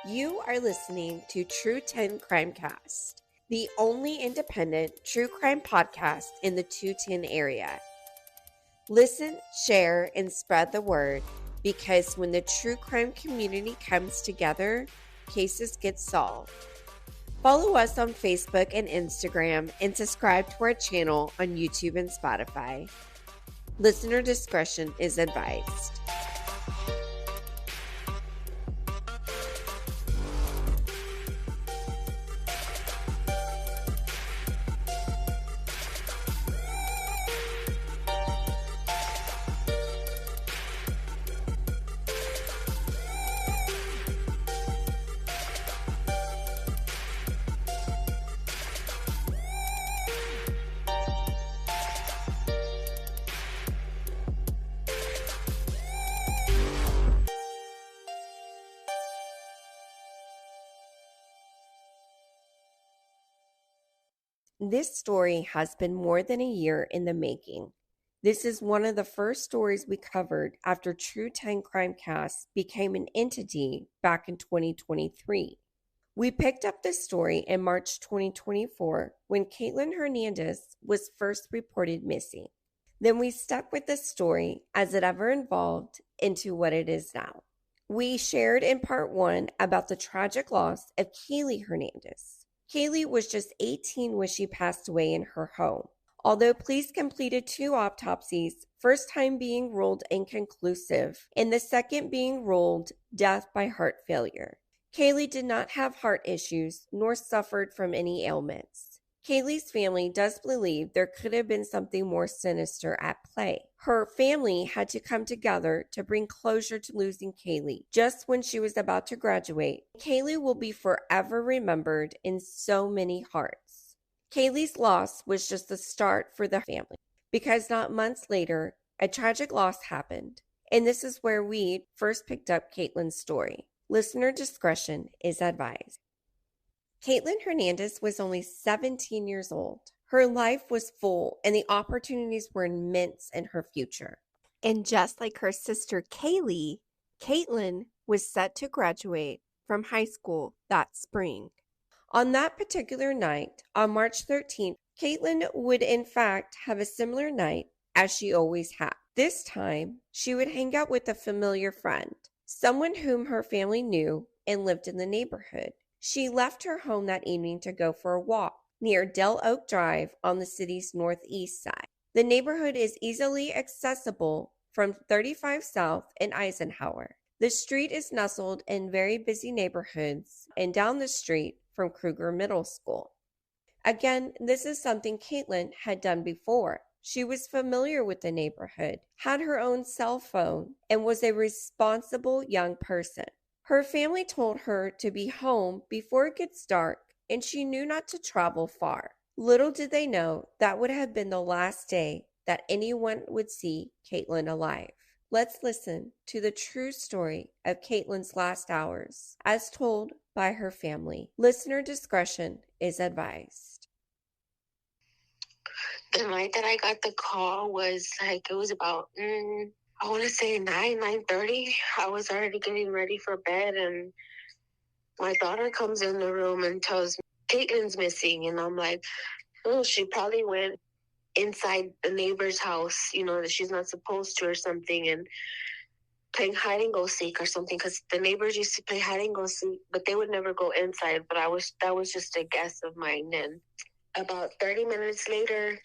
You are listening to True-10 CrimeCast, the only independent true crime podcast in the 210 area. Listen, share, and spread the word because when the true crime community comes together, cases get solved. Follow us on Facebook and Instagram and subscribe to our channel on YouTube and Spotify. Listener discretion is advised. This story has been more than a year in the making. This is one of the first stories we covered after True-10 CrimeCast became an entity back in 2023. We picked up this story in March 2024 when Kaitlin Hernandez was first reported missing. Then we stuck with the story as it ever evolved into what it is now. We shared in part 1 about the tragic loss of Kaylee Hernandez. Kaylee was just 18 when she passed away in her home. Although police completed 2 autopsies, first time being ruled inconclusive, and the second being ruled death by heart failure. Kaylee did not have heart issues nor suffered from any ailments. Kaylee's family does believe there could have been something more sinister at play. Her family had to come together to bring closure to losing Kaylee just when she was about to graduate. Kaylee will be forever remembered in so many hearts. Kaylee's loss was just the start for the family because not months later, a tragic loss happened. And this is where we first picked up Kaitlin's story. Listener discretion is advised. Kaitlin Hernandez was only 17 years old. Her life was full and the opportunities were immense in her future. And just like her sister Kaylee, Kaitlin was set to graduate from high school that spring. On that particular night, on March 13th, Kaitlin would in fact have a similar night as she always had. This time, she would hang out with a familiar friend, someone whom her family knew and lived in the neighborhood. She left her home that evening to go for a walk near Del Oak Drive on the city's northeast side. The neighborhood is easily accessible from 35 South and Eisenhower. The street is nestled in very busy neighborhoods and down the street from Kruger Middle School. Again, this is something Kaitlin had done before. She was familiar with the neighborhood, had her own cell phone, and was a responsible young person. Her family told her to be home before it gets dark, and she knew not to travel far. Little did they know that would have been the last day that anyone would see Kaitlin alive. Let's listen to the true story of Kaitlin's last hours, as told by her family. Listener discretion is advised. The night that I got the call was it was about I want to say 9:30. I was already getting ready for bed, and my daughter comes in the room and tells me Caitlin's missing, and I'm like, oh, she probably went inside the neighbor's house, that she's not supposed to or something, and playing hide and go seek or something, because the neighbors used to play hide and go seek, but they would never go inside. But that was just a guess of mine. And about 30 minutes later,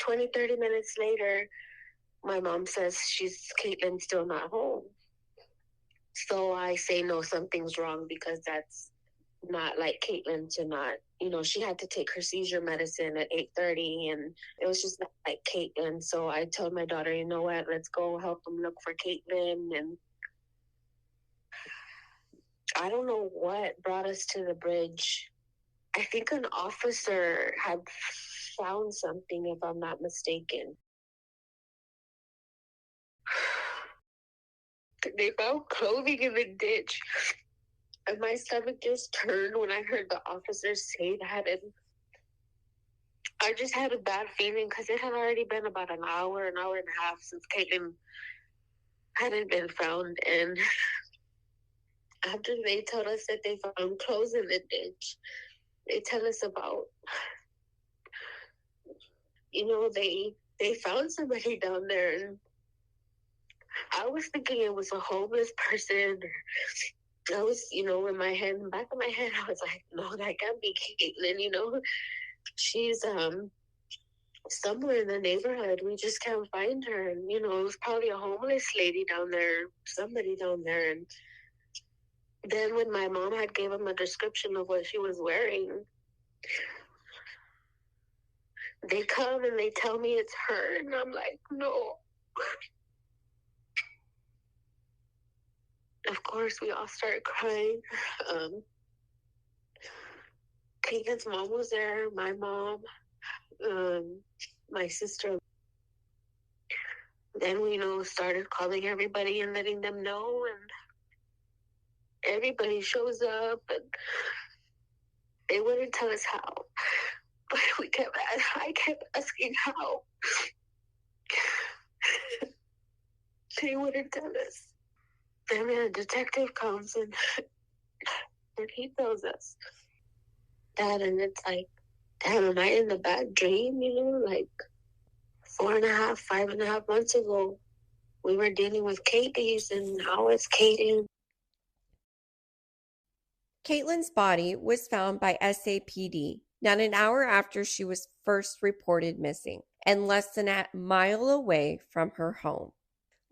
my mom says Caitlin's still not home. So I say, no, something's wrong, because that's not like Kaitlin to not, she had to take her seizure medicine at 8:30, and it was just not like Kaitlin. So I told my daughter, you know what, let's go help them look for Kaitlin. And I don't know what brought us to the bridge. I think an officer had found something, if I'm not mistaken. They found clothing in the ditch. And my stomach just turned when I heard the officers say that. And I just had a bad feeling, because it had already been about an hour and a half since Kaitlin hadn't been found. And after they told us that they found clothes in the ditch, they tell us about, they found somebody down there, and I was thinking it was a homeless person. I was, in my head, in the back of my head, I was like, no, that can't be Kaitlin. She's somewhere in the neighborhood. We just can't find her. And, it was probably a homeless lady down there, somebody down there. And then when my mom had gave him a description of what she was wearing, they come and they tell me it's her. And I'm like, no. Of course, we all started crying. Kaitlin's mom was there, my mom, my sister. Then we, started calling everybody and letting them know, and everybody shows up, and they wouldn't tell us how. But I kept asking how. They wouldn't tell us. Then a detective comes and he tells us that, and it's like, damn, am I in the bad dream? Like 5.5 months ago, we were dealing with Katie's, and now it's Katie. Kaitlin's body was found by SAPD not an hour after she was first reported missing, and less than a mile away from her home.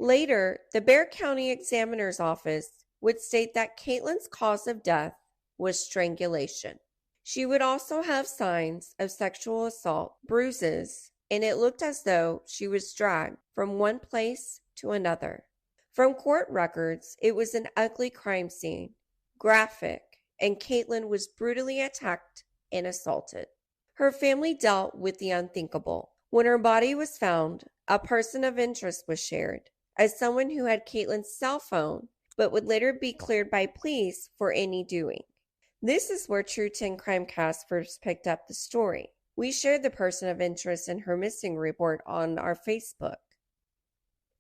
Later, the Bexar County Examiner's Office would state that Kaitlin's cause of death was strangulation. She would also have signs of sexual assault, bruises, and it looked as though she was dragged from one place to another. From court records, it was an ugly crime scene, graphic, and Kaitlin was brutally attacked and assaulted. Her family dealt with the unthinkable. When her body was found, a person of interest was shared as someone who had Kaitlin's cell phone, but would later be cleared by police for any doing. This is where True-10 CrimeCast first picked up the story. We shared the person of interest in her missing report on our Facebook.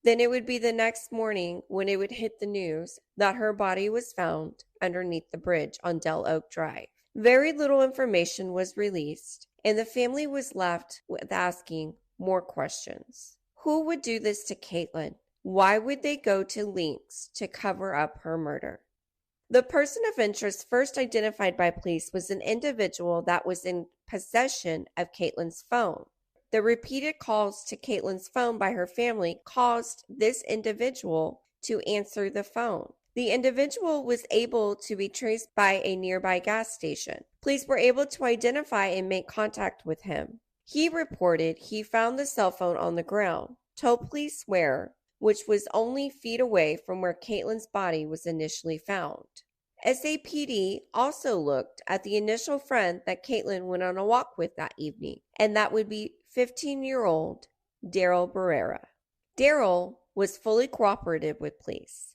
Then it would be the next morning when it would hit the news that her body was found underneath the bridge on Del Oak Drive. Very little information was released, and the family was left with asking more questions. Who would do this to Kaitlin? Why would they go to lengths to cover up her murder? The person of interest first identified by police was an individual that was in possession of Kaitlin's phone. The repeated calls to Kaitlin's phone by her family caused this individual to answer the phone. The individual was able to be traced by a nearby gas station. Police were able to identify and make contact with him. He reported he found the cell phone on the ground, told police where, which was only feet away from where Kaitlin's body was initially found. SAPD also looked at the initial friend that Kaitlin went on a walk with that evening, and that would be 15-year-old Daryl Barrera. Daryl was fully cooperative with police,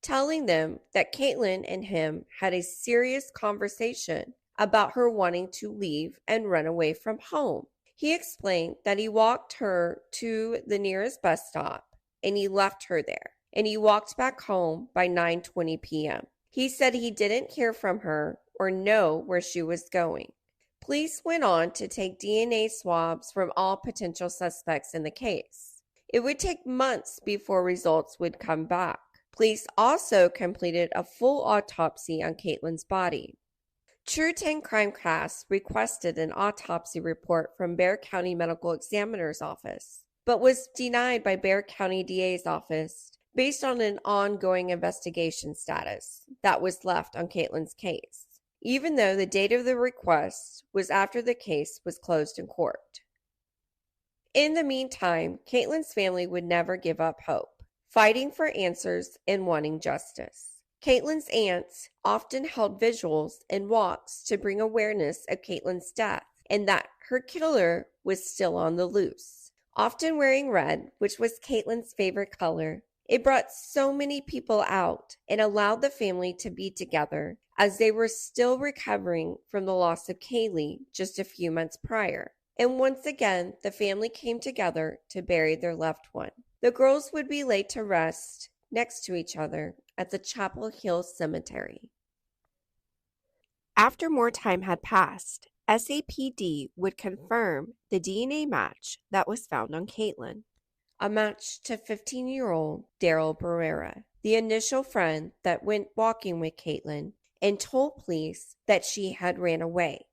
telling them that Kaitlin and him had a serious conversation about her wanting to leave and run away from home. He explained that he walked her to the nearest bus stop and he left her there, and he walked back home by 9:20 p.m. He said he didn't hear from her or know where she was going. Police went on to take DNA swabs from all potential suspects in the case. It would take months before results would come back. Police also completed a full autopsy on Kaitlin's body. True-10 CrimeCast requested an autopsy report from Bexar County Medical Examiner's Office, but was denied by Bexar County DA's office based on an ongoing investigation status that was left on Kaitlin's case, even though the date of the request was after the case was closed in court. In the meantime, Kaitlin's family would never give up hope, fighting for answers and wanting justice. Kaitlin's aunts often held vigils and walks to bring awareness of Kaitlin's death and that her killer was still on the loose. Often wearing red, which was Kaitlin's favorite color, it brought so many people out and allowed the family to be together as they were still recovering from the loss of Kaylee just a few months prior. And once again, the family came together to bury their loved one. The girls would be laid to rest next to each other at the Chapel Hill Cemetery. After more time had passed, SAPD would confirm the DNA match that was found on Kaitlin, a match to 15-year-old Daryl Barrera, the initial friend that went walking with Kaitlin and told police that she had ran away.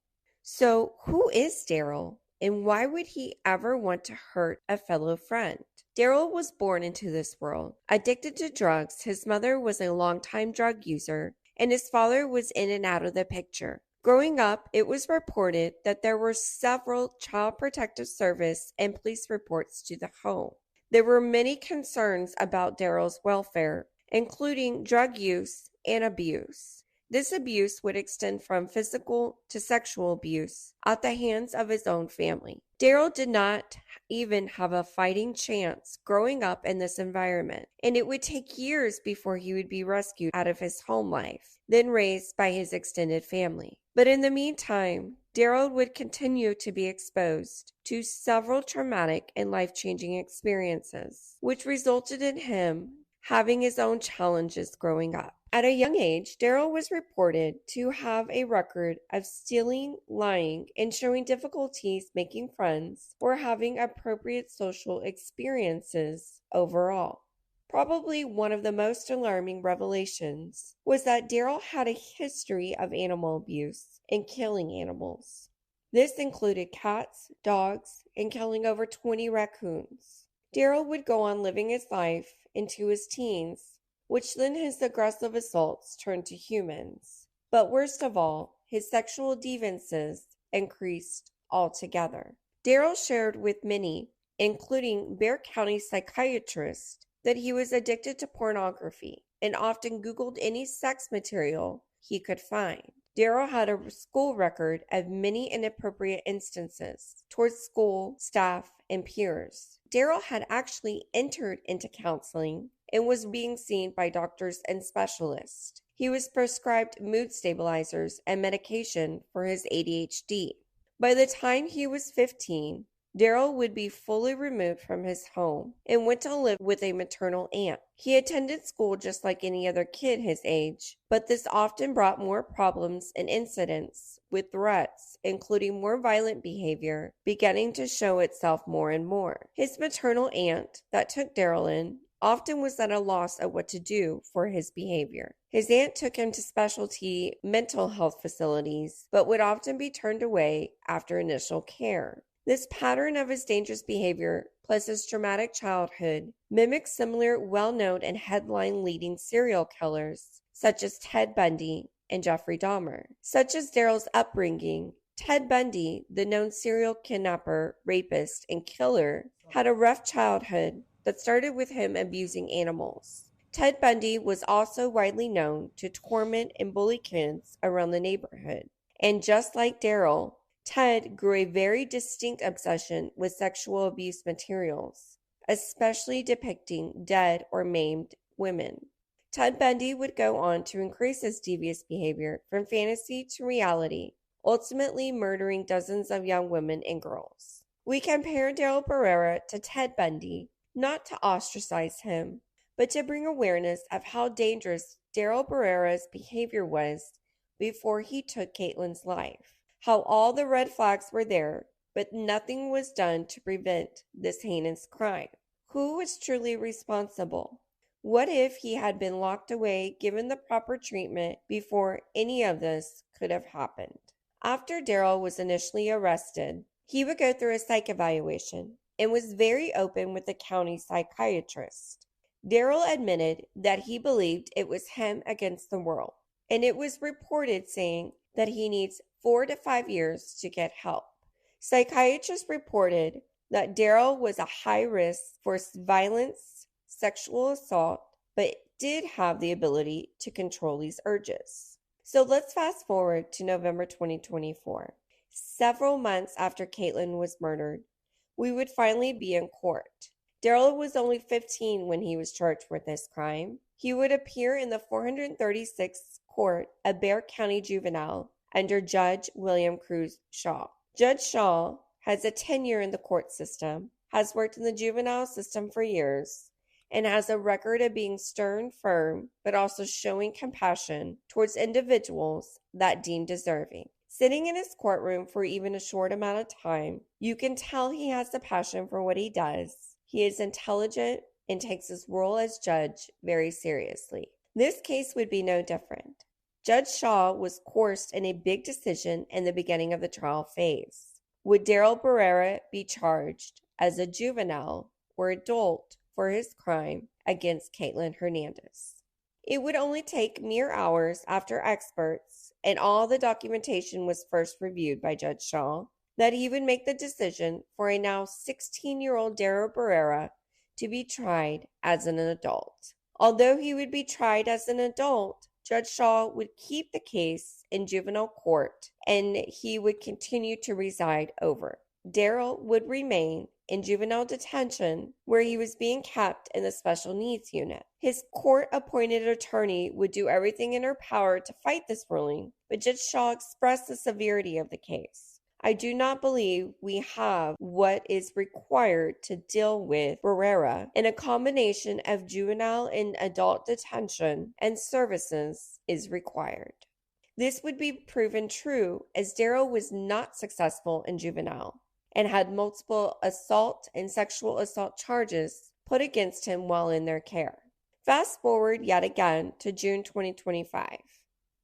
So who is Daryl, and why would he ever want to hurt a fellow friend? Daryl was born into this world. Addicted to drugs, his mother was a longtime drug user, and his father was in and out of the picture. Growing up, it was reported that there were several Child Protective Service and police reports to the home. There were many concerns about Daryl's welfare, including drug use and abuse. This abuse would extend from physical to sexual abuse at the hands of his own family. Daryl did not even have a fighting chance growing up in this environment, and it would take years before he would be rescued out of his home life, then raised by his extended family. But in the meantime, Daryl would continue to be exposed to several traumatic and life-changing experiences, which resulted in him having his own challenges growing up. At a young age, Daryl was reported to have a record of stealing, lying, and showing difficulties making friends or having appropriate social experiences overall. Probably one of the most alarming revelations was that Daryl had a history of animal abuse and killing animals. This included cats, dogs, and killing over 20 raccoons. Daryl would go on living his life into his teens, which then his aggressive assaults turned to humans. But worst of all, his sexual deviances increased altogether. Daryl shared with many, including Bexar County psychiatrists, that he was addicted to pornography and often Googled any sex material he could find. Daryl had a school record of many inappropriate instances towards school, staff, and peers. Daryl had actually entered into counseling and was being seen by doctors and specialists. He was prescribed mood stabilizers and medication for his ADHD. By the time he was 15, Daryl would be fully removed from his home and went to live with a maternal aunt. He attended school just like any other kid his age, but this often brought more problems and incidents with threats, including more violent behavior, beginning to show itself more and more. His maternal aunt that took Daryl in often was at a loss of what to do for his behavior. His aunt took him to specialty mental health facilities, but would often be turned away after initial care. This pattern of his dangerous behavior, plus his traumatic childhood, mimics similar well-known and headline-leading serial killers, such as Ted Bundy and Jeffrey Dahmer. Such as Daryl's upbringing, Ted Bundy, the known serial kidnapper, rapist, and killer, had a rough childhood that started with him abusing animals. Ted Bundy was also widely known to torment and bully kids around the neighborhood. And just like Daryl, Ted grew a very distinct obsession with sexual abuse materials, especially depicting dead or maimed women. Ted Bundy would go on to increase his devious behavior from fantasy to reality, ultimately murdering dozens of young women and girls. We compare Daryl Barrera to Ted Bundy, not to ostracize him, but to bring awareness of how dangerous Daryl Barrera's behavior was before he took Kaitlin's life. How all the red flags were there, but nothing was done to prevent this heinous crime. Who was truly responsible? What if he had been locked away, given the proper treatment before any of this could have happened? After Daryl was initially arrested, he would go through a psych evaluation and was very open with the county psychiatrist. Daryl admitted that he believed it was him against the world, and it was reported saying that he needs 4 to 5 years to get help. Psychiatrists reported that Daryl was a high risk for violence, sexual assault, but did have the ability to control these urges. So let's fast forward to November 2024. Several months after Kaitlin was murdered, we would finally be in court. Daryl was only 15 when he was charged with this crime. He would appear in the 436th court of Bexar County Juvenile under Judge William Cruz Shaw. Judge Shaw has a tenure in the court system, has worked in the juvenile system for years, and has a record of being stern, firm, but also showing compassion towards individuals that deem deserving. Sitting in his courtroom for even a short amount of time, you can tell he has a passion for what he does. He is intelligent and takes his role as judge very seriously. This case would be no different. Judge Shaw was coerced in a big decision in the beginning of the trial phase. Would Daryl Barrera be charged as a juvenile or adult for his crime against Kaitlin Hernandez? It would only take mere hours after experts and all the documentation was first reviewed by Judge Shaw that he would make the decision for a now 16-year-old Daryl Barrera to be tried as an adult. Although he would be tried as an adult, Judge Shaw would keep the case in juvenile court and he would continue to reside over. Daryl would remain in juvenile detention where he was being kept in the special needs unit. His court-appointed attorney would do everything in her power to fight this ruling, but Judge Shaw expressed the severity of the case. I do not believe we have what is required to deal with Barrera, and a combination of juvenile and adult detention and services is required. This would be proven true as Daryl was not successful in juvenile and had multiple assault and sexual assault charges put against him while in their care. Fast forward yet again to June 2025.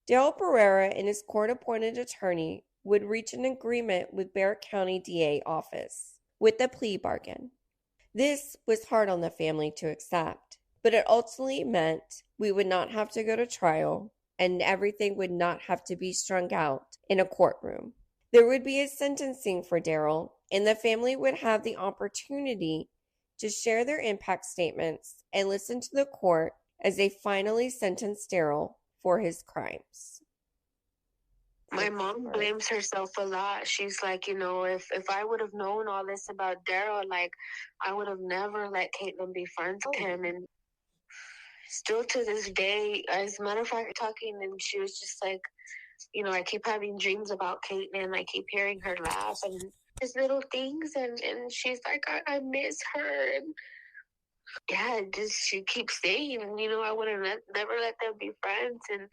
Daryl Barrera and his court-appointed attorney would reach an agreement with Barrett County DA office with a plea bargain. This was hard on the family to accept, but it ultimately meant we would not have to go to trial and everything would not have to be strung out in a courtroom. There would be a sentencing for Daryl, and the family would have the opportunity to share their impact statements and listen to the court as they finally sentenced Daryl for his crimes. My mom blames herself a lot. She's like, if I would have known all this about Daryl, like, I would have never let Kaitlin be friends with him. And still to this day, as a matter of fact, talking, and she was just like, I keep having dreams about Kaitlin. I keep hearing her laugh and just little things. And she's like, I miss her. And yeah, just she keeps saying, I would have never let them be friends. And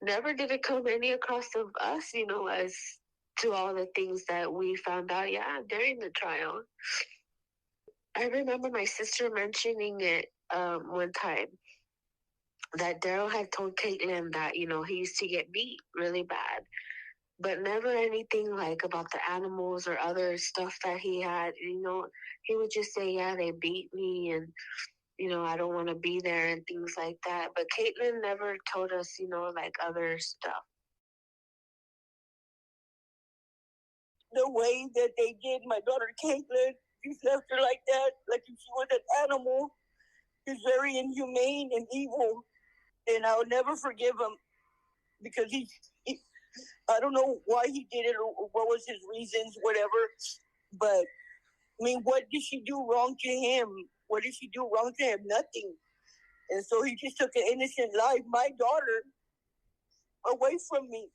never did it come any across of us, as to all the things that we found out, during the trial. I remember my sister mentioning it one time that Daryl had told Kaitlin that, he used to get beat really bad, but never anything like about the animals or other stuff that he had. He would just say, yeah, they beat me and, I don't want to be there and things like that. But Kaitlin never told us, like other stuff. The way that they did my daughter Kaitlin, just left her like that, like if she was an animal, is very inhumane and evil. And I'll never forgive him because he I don't know why he did it or what was his reasons, whatever. But I mean, what did she do wrong to him? What did she do wrong to him? Nothing. And so he just took an innocent life, my daughter, away from me.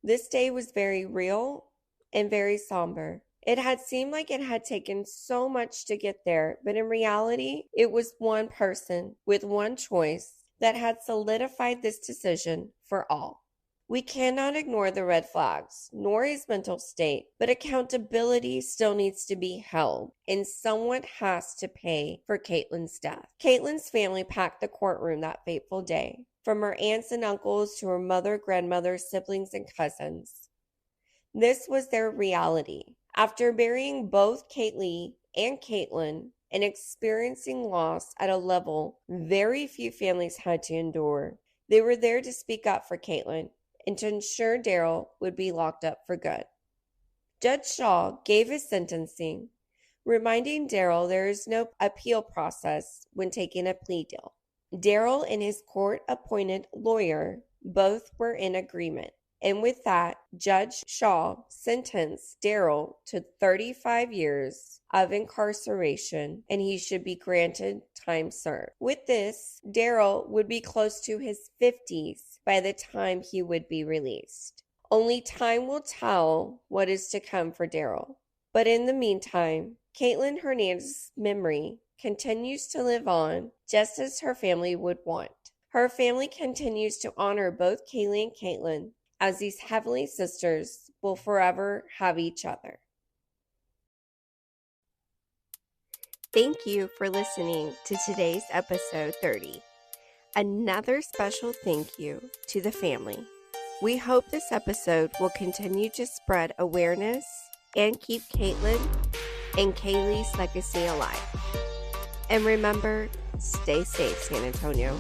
This day was very real and very somber. It had seemed like it had taken so much to get there, but in reality, it was one person with one choice that had solidified this decision for all. We cannot ignore the red flags, nor his mental state, but accountability still needs to be held, and someone has to pay for Kaitlin's death. Kaitlin's family packed the courtroom that fateful day, from her aunts and uncles to her mother, grandmother, siblings, and cousins. This was their reality. After burying both Kaylee and Kaitlin and experiencing loss at a level very few families had to endure, they were there to speak up for Kaitlin and to ensure Daryl would be locked up for good. Judge Shaw gave his sentencing, reminding Daryl there is no appeal process when taking a plea deal. Daryl and his court-appointed lawyer both were in agreement. And with that, Judge Shaw sentenced Daryl to 35 years of incarceration, and he should be granted time served. With this, Daryl would be close to his 50s by the time he would be released. Only time will tell what is to come for Daryl. But in the meantime, Kaitlin Hernandez's memory continues to live on just as her family would want. Her family continues to honor both Kaylee and Kaitlin, as these Heavenly Sisters will forever have each other. Thank you for listening to today's episode 30. Another special thank you to the family. We hope this episode will continue to spread awareness and keep Kaitlin and Kaylee's legacy alive. And remember, stay safe, San Antonio.